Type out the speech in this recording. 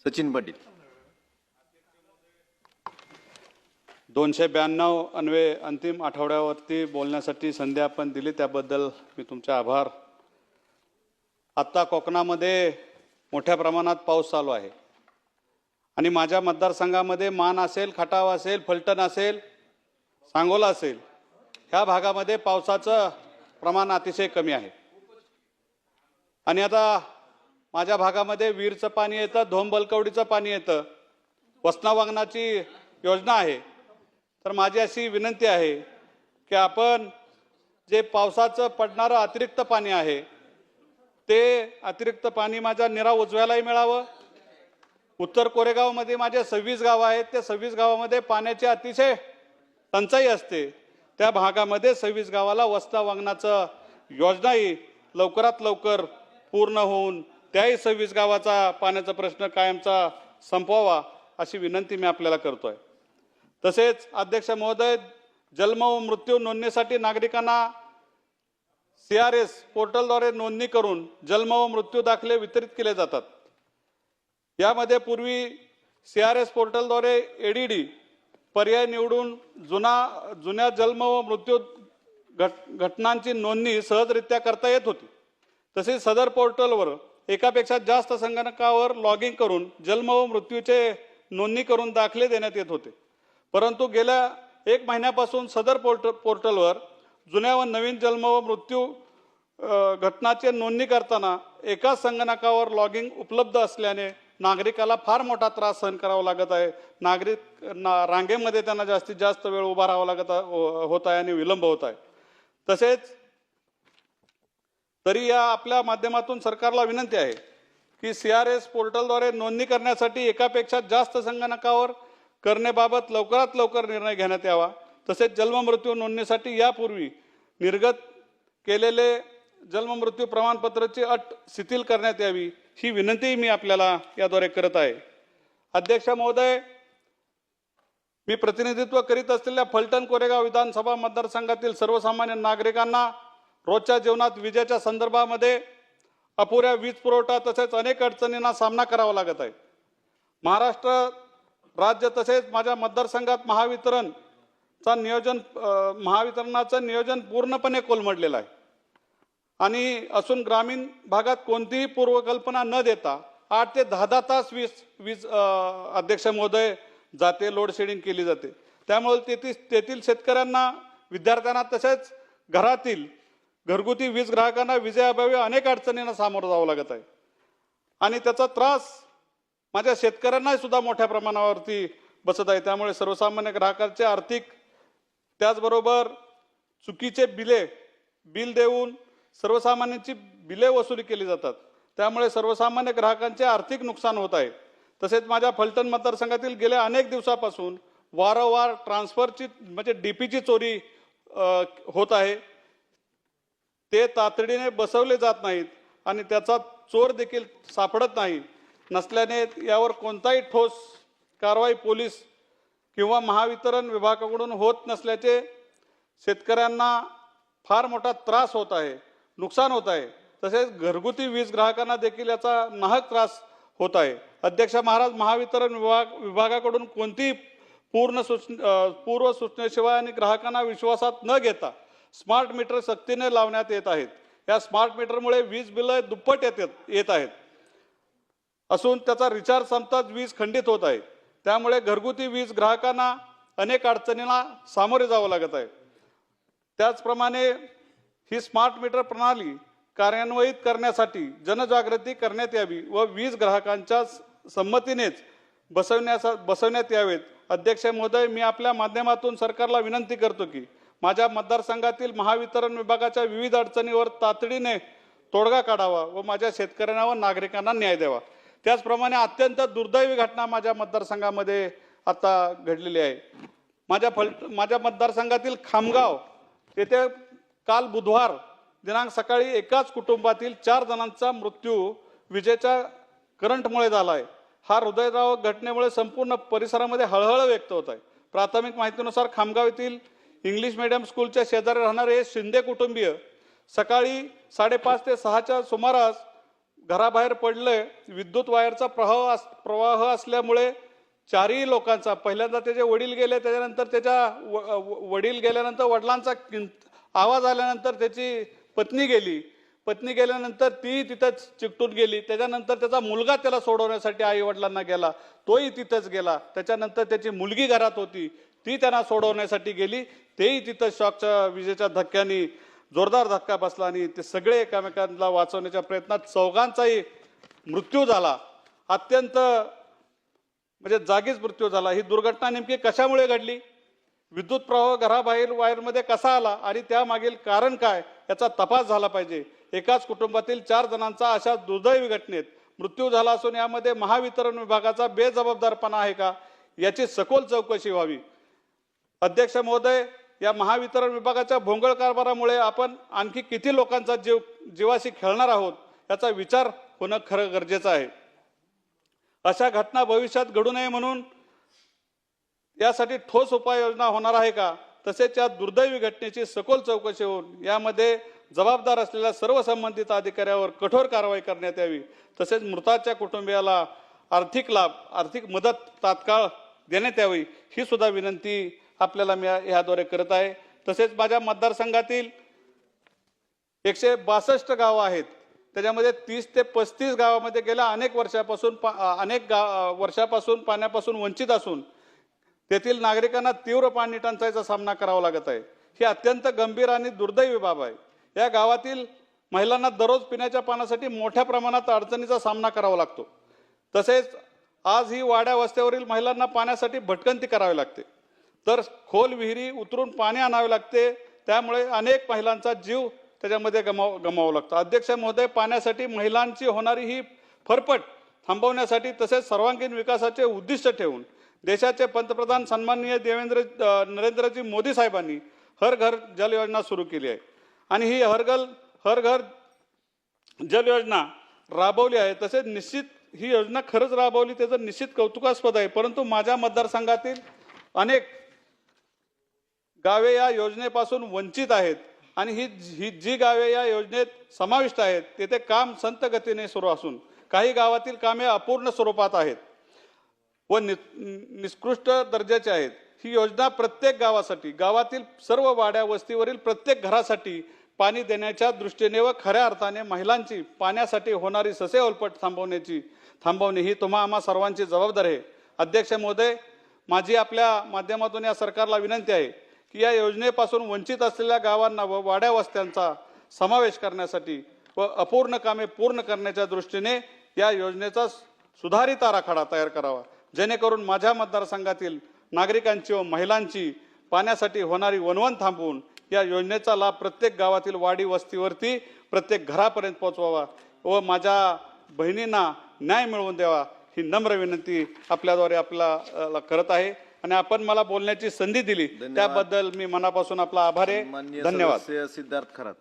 सचिन पाटील. 292 अन्वे अंतिम आठवड्यावरती बोलण्यासाठी संधी आपण दिली त्याबद्दल मी तुमचे आभार. आत्ता कोकणामध्ये मोठ्या प्रमाणात पाऊस चालू आहे आणि माझ्या मतदारसंघामध्ये मान असेल, खटाव असेल, फलटण असेल, सांगोला असेल, ह्या भागामध्ये पावसाचं प्रमाण अतिशय कमी आहे. आणि आता माझ्या भागामध्ये वीरचं पाणी येतं, धोम-बलकवडीचं पाणी येतं, वसना वांगणाची योजना आहे. तर माझी अशी विनंती आहे की आपण जे पावसाचं पडणारं अतिरिक्त पाणी आहे ते अतिरिक्त पाणी माझ्या निरा उजव्यालाही मिळावं. उत्तर कोरेगावमध्ये माझे 26 गावं आहेत, त्या 26 गावामध्ये पाण्याची अतिशय टंचाई असते. त्या भागामध्ये 26 गावाला वसना वांगणाचं योजनाही लवकरात लवकर पूर्ण होऊन त्याही 26 गावाचा पाण्याचा प्रश्न कायमचा संपवावा अशी विनंती मी आपल्याला करतोय. तसेच अध्यक्ष महोदय, जन्म व मृत्यू नोंदणीसाठी नागरिकांना CRS पोर्टलद्वारे नोंदणी करून जन्म व मृत्यू दाखले वितरित केले जातात. यामध्ये पूर्वी CRS पोर्टलद्वारे ADD पर्याय निवडून जुन्या जन्म व मृत्यू घटनांची नोंदणी सहजरित्या करता येत होती. तसेच सदर पोर्टलवर एकापेक्षा जास्त संगणकावर लॉगिंग करून जन्म व मृत्यूचे नोंदणी करून दाखले देण्यात येत होते. परंतु गेल्या 1 महिन्यापासून सदर पोर्टलवर जुन्या व नवीन जन्म व मृत्यू घटनाचे नोंदणी करताना एकाच संगणकावर लॉगिंग उपलब्ध असल्याने नागरिकाला फार मोठा त्रास सहन करावा लागत आहे. रांगेमध्ये त्यांना जास्तीत जास्त वेळ उभा राहावा होत आहे आणि विलंब होत आहे. तसेच तरी या आपल्या माध्यमातून सरकारला विनंती आहे की CRS पोर्टलद्वारे नोंदणी करण्यासाठी एकापेक्षा जास्त संगणकावर करण्याबाबत लवकरात लवकर निर्णय घेण्यात यावा. तसेच जन्ममृत्यू नोंदणीसाठी यापूर्वी निर्गत केलेले जन्ममृत्यू प्रमाणपत्राची अट शिथिल करण्यात यावी ही विनंती मी आपल्याला याद्वारे करत आहे. अध्यक्ष महोदय, मी प्रतिनिधित्व करीत असलेल्या फलटण कोरेगाव विधानसभा मतदारसंघातील सर्वसामान्य नागरिकांना रोजच्या जीवनात विजेच्या संदर्भामध्ये अपुऱ्या वीज पुरवठा तसेच अनेक अडचणींना सामना करावा लागत आहे. महाराष्ट्र राज्य तसेच माझ्या मतदारसंघात महावितरणाचं नियोजन पूर्णपणे कोलमडलेलं आहे आणि असून ग्रामीण भागात कोणतीही पूर्वकल्पना न देता 8 ते 10 तास वीज अध्यक्ष महोदय जाते, लोड शेडिंग केली जाते. त्यामुळे तेथील शेतकऱ्यांना, विद्यार्थ्यांना तसेच घरातील घरगुती वीज ग्राहकांना विजेअभावी अनेक अडचणींना सामोरं जावं लागत आहे आणि त्याचा त्रास माझ्या शेतकऱ्यांना सुद्धा मोठ्या प्रमाणावरती बसत आहे. त्यामुळे सर्वसामान्य ग्राहकांचे आर्थिक, त्याचबरोबर चुकीचे बिल देऊन सर्वसामान्यांची बिले वसुली केली जातात. त्यामुळे सर्वसामान्य ग्राहकांचे आर्थिक नुकसान होत आहे. तसेच माझ्या फलटण मतदारसंघातील गेल्या अनेक दिवसापासून वारंवार ट्रान्सफरची म्हणजे DPची चोरी होत आहे. ते तातडीने बसवले जात नाहीत आणि त्याचा चोर देखील सापडत नाही नसल्याने यावर कोणताही ठोस कारवाई पोलीस किंवा महावितरण विभागाकडून होत नसल्याचे शेतकऱ्यांना फार मोठा त्रास होत आहे, नुकसान होत आहे. तसेच घरगुती वीज ग्राहकांना देखील याचा नाहक त्रास होत आहे. अध्यक्ष महाराज, महावितरण विभागाकडून कोणतीही पूर्व सूचनेशिवाय आणि ग्राहकांना विश्वासात न घेता स्मार्ट मीटर सक्तीने लावण्यात येत आहेत. या स्मार्ट मीटरमुळे वीज बिल दुप्पट येत आहेत असून त्याचा रिचार्ज संपताच वीज खंडित होत आहे. त्यामुळे घरगुती वीज ग्राहकांना अनेक अडचणींना सामोरे जावं लागत आहे. त्याचप्रमाणे ही स्मार्ट मीटर प्रणाली कार्यान्वित करण्यासाठी जनजागृती करण्यात यावी व वीज ग्राहकांच्या संमतीनेच बसवण्यात यावेत. अध्यक्ष महोदय, मी आपल्या माध्यमातून सरकारला विनंती करतो की माझ्या मतदारसंघातील महावितरण विभागाच्या विविध अडचणीवर तातडीने तोडगा काढावा व माझ्या शेतकऱ्यांना व नागरिकांना न्याय द्यावा. त्याचप्रमाणे अत्यंत दुर्दैवी घटना माझ्या मतदारसंघामध्ये आता घडलेली आहे. माझ्या मतदारसंघातील खामगाव येथे काल बुधवार दिनांक सकाळी एकाच कुटुंबातील 4 जणांचा मृत्यू विजेच्या करंटमुळे झाला आहे. हा हृदयद्रावक घटनेमुळे संपूर्ण परिसरामध्ये हळहळ व्यक्त होत आहे. प्राथमिक माहितीनुसार खामगाव येथील इंग्लिश मीडियम स्कूलच्या शेजारी राहणारे शिंदे कुटुंबीय सकाळी 5:30 ते 6च्या सुमारास घराबाहेर पडलंय, विद्युत वायरचा प्रवाह असल्यामुळे चारही लोकांचा, पहिल्यांदा त्याचे वडील गेले, त्याच्यानंतर त्याच्या वडील गेल्यानंतर वडिलांचा आवाज आल्यानंतर त्याची पत्नी गेली, पत्नी गेल्यानंतर ती तिथंच चिकटून गेली, त्याच्यानंतर त्याचा मुलगा त्याला सोडवण्यासाठी आई वडिलांना गेला, तोही तिथंच गेला, त्याच्यानंतर त्याची मुलगी घरात होती, ती त्यांना सोडवण्यासाठी गेली, तेही तिथं शॉकच्या विजेच्या धक्क्याने जोरदार धक्का बसला आणि ते सगळे एकमेकांना वाचवण्याच्या प्रयत्नात चौघांचाही मृत्यू झाला. अत्यंत म्हणजे जागीच मृत्यू झाला. ही दुर्घटना नेमकी कशामुळे घडली, विद्युत प्रवाह घराबाहेर वायरमध्ये कसा आला आणि त्यामागील कारण काय, याचा तपास झाला पाहिजे. एकाच कुटुंबातील 4 जणांचा अशा दुर्दैवी घटनेत मृत्यू झाला असून यामध्ये महावितरण विभागाचा बेजबाबदारपणा आहे का, याची सखोल चौकशी व्हावी. अध्यक्ष महोदय, या महावितरण विभागाच्या भोंगळ कारभारामुळे आपण आणखी किती लोकांचा जीवाशी खेळणार आहोत, याचा विचार होणं खरं गरजेचं आहे. अशा घटना भविष्यात घडू नये म्हणून यासाठी ठोस उपाययोजना होणार आहे का, तसेच या दुर्दैवी घटनेची सखोल चौकशी होऊन यामध्ये जबाबदार असलेल्या सर्व संबंधित अधिकाऱ्यावर कठोर कारवाई करण्यात यावी. तसेच मृताच्या कुटुंबियाला आर्थिक लाभ, आर्थिक मदत तात्काळ देण्यात यावी, ही सुद्धा विनंती आपल्याला मी याद्वारे करत आहे. तसेच माझ्या मतदारसंघातील 162 गावं आहेत, त्याच्यामध्ये 30 ते 35 गावामध्ये गेल्या अनेक वर्षापासून पाण्यापासून वंचित असून तेथील नागरिकांना तीव्र पाणी टंचाईचा सामना करावा लागत आहे. ही अत्यंत गंभीर आणि दुर्दैवी बाब आहे. या गावातील महिलांना दररोज पिण्याच्या पाण्यासाठी मोठ्या प्रमाणात अडचणीचा सामना करावा लागतो. तसेच आज ही वाड्या वस्त्यावरील महिलांना पाण्यासाठी भटकंती करावी लागते, तर खोल विहिरी उतरून पाणी आणावे लागते, त्यामुळे अनेक महिलांचा जीव त्याच्यामध्ये गमावा लागतो. अध्यक्ष महोदय, पाण्यासाठी महिलांची होणारी ही फरफट थांबवण्यासाठी तसेच सर्वांगीण विकासाचे उद्दिष्ट ठेवून देशाचे पंतप्रधान सन्माननीय नरेंद्रजी मोदी साहेबांनी हर घर जल योजना सुरू केली आहे आणि ही हर घर जल योजना राबवली आहे. तसेच निश्चित ही योजना खरंच राबवली त्याचं निश्चित कौतुकास्पद आहे. परंतु माझ्या मतदारसंघातील अनेक गावे या योजनेपासून वंचित आहेत आणि ही जी गावे या योजनेत समाविष्ट आहेत तेथे काम संत गतीने सुरू असून काही गावातील कामे अपूर्ण स्वरूपात आहेत व निकृष्ट दर्जाचे आहेत. ही योजना प्रत्येक गावासाठी, गावातील सर्व वाड्या वस्तीवरील प्रत्येक घरासाठी पाणी देण्याच्या दृष्टीने व खऱ्या अर्थाने महिलांची पाण्यासाठी होणारी ससेहोलपट थांबवणे ही आम्हा सर्वांची जबाबदारी आहे. अध्यक्ष महोदय, माझी आपल्या माध्यमातून या सरकारला विनंती आहे की या योजनेपासून वंचित असलेल्या गावांना व वाड्या वस्त्यांचा समावेश करण्यासाठी व अपूर्ण कामे पूर्ण करण्याच्या दृष्टीने या योजनेचा सुधारित आराखडा तयार करावा, जेणेकरून माझ्या मतदारसंघातील नागरिकांची व महिलांची पाण्यासाठी होणारी वणवण थांबवून या योजनेचा लाभ प्रत्येक गावातील वाडी वस्तीवरती प्रत्येक घरापर्यंत पोहोचवावा व माझ्या बहिणींना न्याय मिळवून द्यावा, ही नम्र विनंती आपल्याद्वारे आपल्याला करत आहे. आणि आपण मला बोलण्याची संधी दिली त्याबद्दल मी मनापासून आपला आभार आहे. धन्यवाद. सिद्धार्थ खरात.